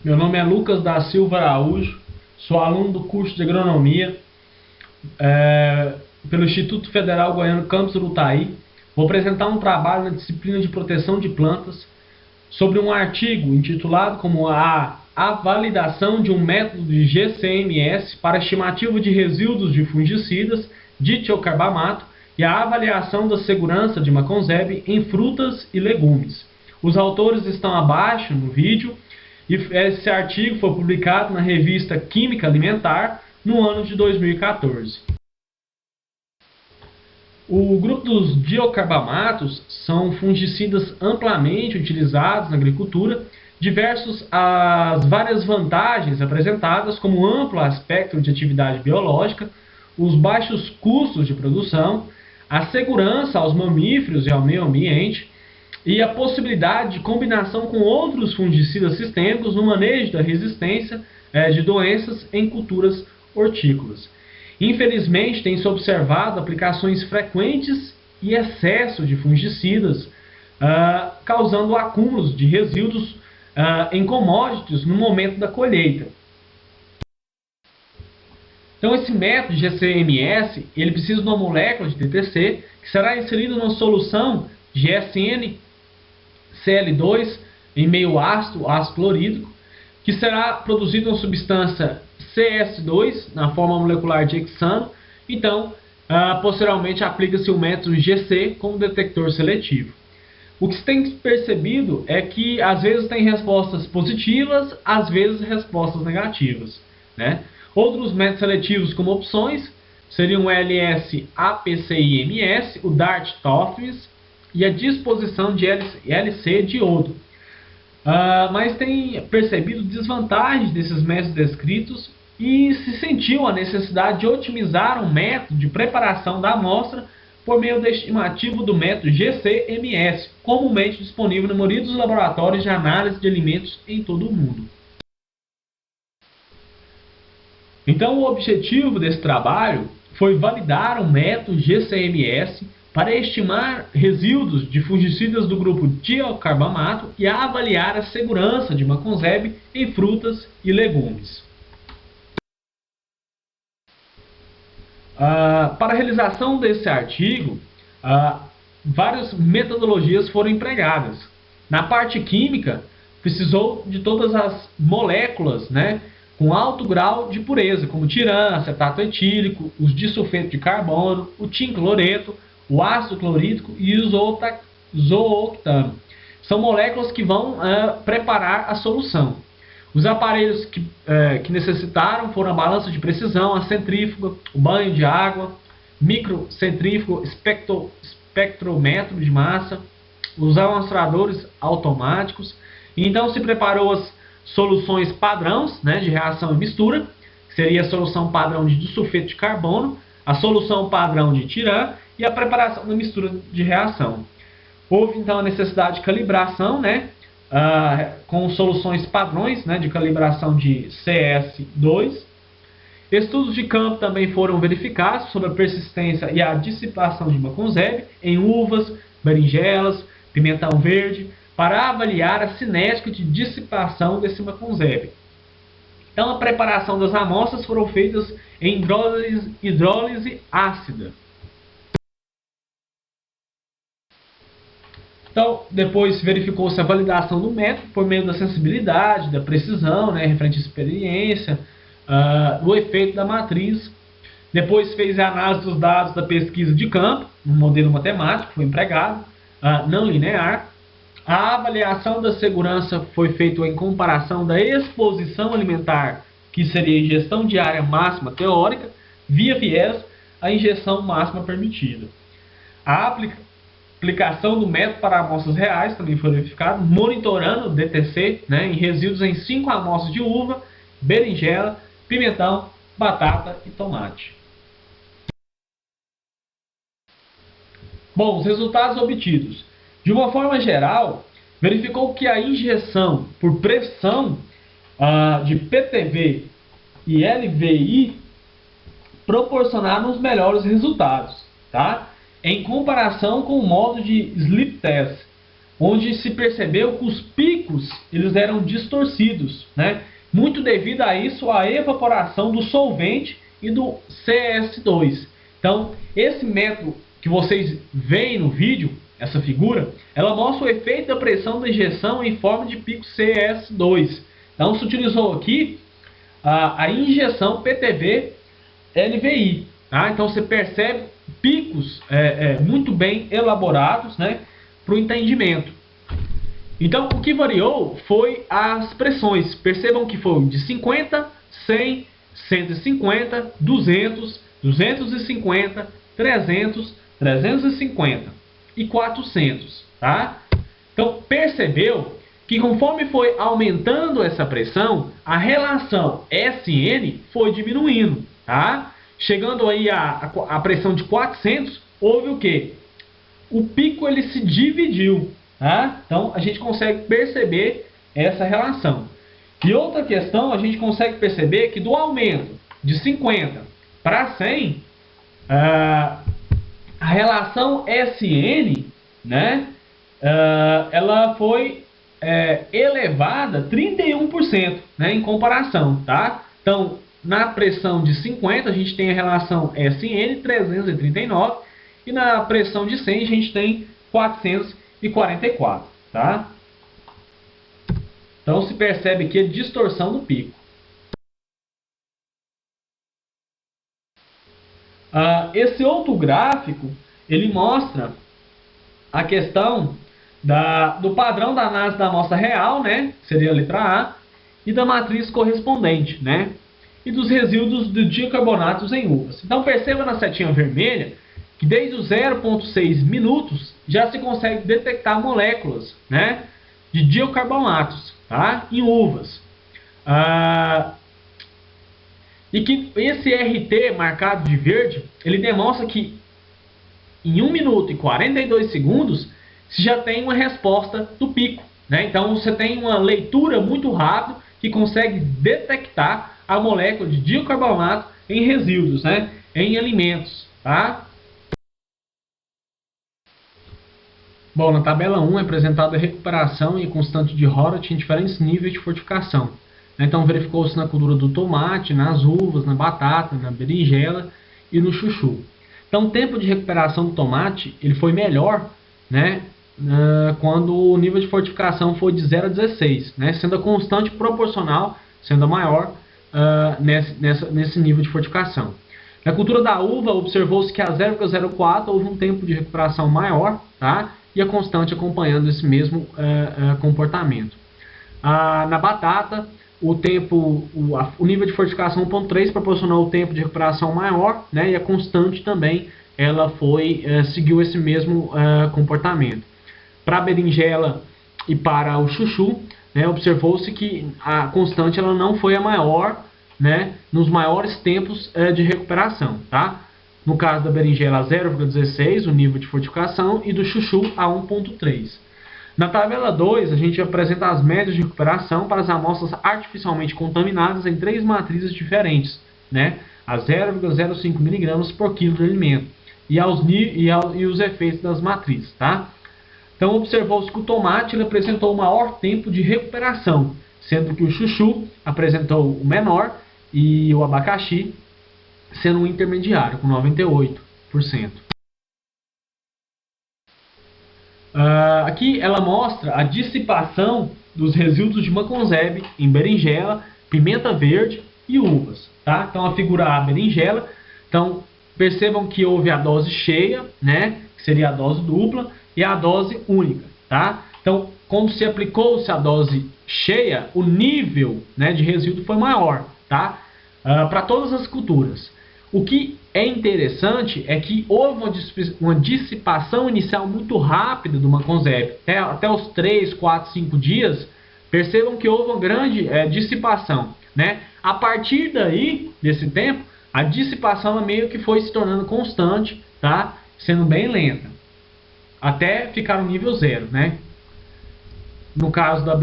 Meu nome é Lucas da Silva Araújo, sou aluno do curso de Agronomia pelo Instituto Federal Goiano Campus Urutaí. Vou apresentar um trabalho na disciplina de proteção de plantas sobre um artigo intitulado como a validação de um método de GCMS para estimativa de resíduos de fungicidas de tiocarbamato e a avaliação da segurança de maconzeb em frutas e legumes. Os autores estão abaixo no vídeo e esse artigo foi publicado na revista Química Alimentar no ano de 2014. O grupo dos diocarbamatos são fungicidas amplamente utilizados na agricultura, diversos as várias vantagens apresentadas como amplo espectro de atividade biológica, os baixos custos de produção, a segurança aos mamíferos e ao meio ambiente e a possibilidade de combinação com outros fungicidas sistêmicos no manejo da resistência de doenças em culturas hortícolas. Infelizmente, tem-se observado aplicações frequentes e excesso de fungicidas, causando acúmulos de resíduos em commodities no momento da colheita. Então, esse método GCMS ele precisa de uma molécula de DTC que será inserida numa solução GSN-Cl2 em meio ácido clorídrico, que será produzida uma substância CS2 na forma molecular de hexano. Então, posteriormente aplica-se o método GC como detector seletivo. O que se tem percebido é que às vezes tem respostas positivas, às vezes respostas negativas, né? Outros métodos seletivos como opções seriam o LS-APCIMS, o DART-TOFMS e a disposição de LC diodo. Mas tem percebido desvantagens desses métodos descritos e se sentiu a necessidade de otimizar um método de preparação da amostra por meio da estimativa do método GCMS, comumente disponível na maioria dos laboratórios de análise de alimentos em todo o mundo. Então, o objetivo desse trabalho foi validar o método GCMS para estimar resíduos de fungicidas do grupo tiocarbamato e avaliar a segurança de maconzeb em frutas e legumes. Para a realização desse artigo, várias metodologias foram empregadas. Na parte química, precisou de todas as moléculas, né, com alto grau de pureza, como tirano, acetato etílico, os disulfeto de carbono, o tincloreto, o ácido clorídrico e o zooctano. São moléculas que vão preparar a solução. Os aparelhos que necessitaram foram a balança de precisão, a centrífuga, o banho de água, microcentrífugo, espectrômetro de massa, os amostradores automáticos. E então se preparou as soluções padrões, né, de reação e mistura, que seria a solução padrão de disulfeto de carbono, a solução padrão de tirano e a preparação da mistura de reação. Houve então a necessidade de calibração, né, com soluções padrões, né, de calibração de CS2. Estudos de campo também foram verificados sobre a persistência e a dissipação de maconzeb em uvas, berinjelas, pimentão verde, para avaliar a cinética de dissipação desse maconzeb. Então, a preparação das amostras foram feitas em hidrólise ácida. Então, depois verificou-se a validação do método por meio da sensibilidade, da precisão, né, referente à experiência, do efeito da matriz. Depois fez a análise dos dados da pesquisa de campo, um modelo matemático foi empregado, não linear. A avaliação da segurança foi feita em comparação da exposição alimentar, que seria a ingestão diária máxima teórica, via viés, a injeção máxima permitida. A aplicação do método para amostras reais também foi verificada, monitorando o DTC, né, em resíduos em 5 amostras de uva, berinjela, pimentão, batata e tomate. Bom, os resultados obtidos. De uma forma geral, verificou que a injeção por pressão de PTV e LVI proporcionaram os melhores resultados, tá? Em comparação com o modo de sleep test, onde se percebeu que os picos eles eram distorcidos, né? Muito devido a isso, a evaporação do solvente e do CS2. Então, esse método que vocês veem no vídeo, essa figura, ela mostra o efeito da pressão da injeção em forma de pico CS2. Então, se utilizou aqui a injeção PTV-LVI. Tá? Então, você percebe picos muito bem elaborados, né, para o entendimento. Então, o que variou foi as pressões. Percebam que foi de 50, 100, 150, 200, 250, 300, 350 e 400. Tá? Então, percebeu que conforme foi aumentando essa pressão, a relação SN foi diminuindo. Tá? Chegando aí a pressão de 400, houve o quê? O pico ele se dividiu. Tá? Então a gente consegue perceber essa relação. E outra questão, a gente consegue perceber que do aumento de 50 para 100, a relação SN, né, ela foi elevada 31%, né, em comparação. Tá? Então, na pressão de 50, a gente tem a relação SN 339 e na pressão de 100 a gente tem 444, tá? Então se percebe aqui a distorção do pico. Esse outro gráfico, ele mostra a questão do padrão da análise da amostra real, né? Seria a letra A, e da matriz correspondente, né? E dos resíduos de dicarbonatos em uvas. Então perceba na setinha vermelha que desde os 0,6 minutos já se consegue detectar moléculas, né, de diocarbonatos, tá, em uvas. E que esse RT marcado de verde, ele demonstra que em 1 minuto e 42 segundos se já tem uma resposta do pico. Né? Então você tem uma leitura muito rápida que consegue detectar a molécula de diocarbonato em resíduos, né, em alimentos. Tá? Bom, na tabela 1 é apresentada a recuperação e constante de Horace em diferentes níveis de fortificação. Então verificou-se na cultura do tomate, nas uvas, na batata, na berinjela e no chuchu. Então o tempo de recuperação do tomate ele foi melhor, né, quando o nível de fortificação foi de 0 a 16, né, sendo a constante proporcional, sendo a maior nesse nível de fortificação. Na cultura da uva, observou-se que a 0,04 houve um tempo de recuperação maior, tá? E a constante acompanhando esse mesmo comportamento. Na batata, o nível de fortificação 1.3 proporcionou o tempo de recuperação maior, né? E a constante também ela seguiu esse mesmo comportamento. Para a berinjela e para o chuchu, né, observou-se que a constante ela não foi a maior, né, nos maiores tempos de recuperação. Tá? No caso da berinjela, 0,16 o nível de fortificação e do chuchu a 1,3. Na tabela 2, a gente apresenta as médias de recuperação para as amostras artificialmente contaminadas em 3 matrizes diferentes, né, a 0,05 mg por quilo de alimento e os efeitos das matrizes. Tá? Então observou-se que o tomate ele apresentou o maior tempo de recuperação, sendo que o chuchu apresentou o menor e o abacaxi sendo um intermediário, com 98%. Aqui ela mostra a dissipação dos resíduos de maconzeb em berinjela, pimenta verde e uvas. Tá? Então a figura A, berinjela. Então percebam que houve a dose cheia, né, que seria a dose dupla, e a dose única. Tá? Então quando se aplicou-se a dose cheia, o nível, né, de resíduo foi maior. Tá? Para todas as culturas. O que é interessante é que houve uma dissipação inicial muito rápida do maconzeb. Até os 3, 4, 5 dias, percebam que houve uma grande dissipação. Né? A partir daí, desse tempo, a dissipação meio que foi se tornando constante, tá? Sendo bem lenta, até ficar no nível 0. Né? No caso da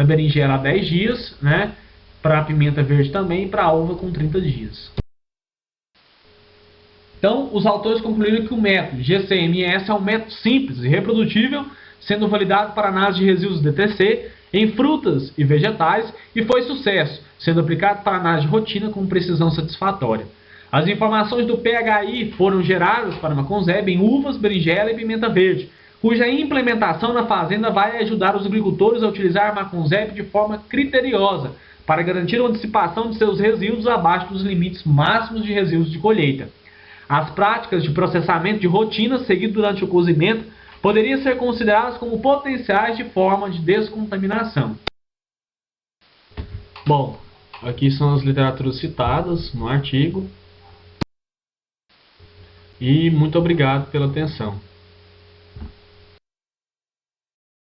berinjela, há 10 dias, né? Para a pimenta verde também e para a uva com 30 dias. Então, os autores concluíram que o método GCMS é um método simples e reprodutível sendo validado para análise de resíduos DTC em frutas e vegetais e foi sucesso, sendo aplicado para análise de rotina com precisão satisfatória. As informações do PHI foram geradas para a Maconzeb em uvas, berinjela e pimenta verde, cuja implementação na fazenda vai ajudar os agricultores a utilizar a Maconzeb de forma criteriosa, para garantir uma dissipação de seus resíduos abaixo dos limites máximos de resíduos de colheita. As práticas de processamento de rotina seguidas durante o cozimento poderiam ser consideradas como potenciais de forma de descontaminação. Bom, aqui são as literaturas citadas no artigo. E muito obrigado pela atenção.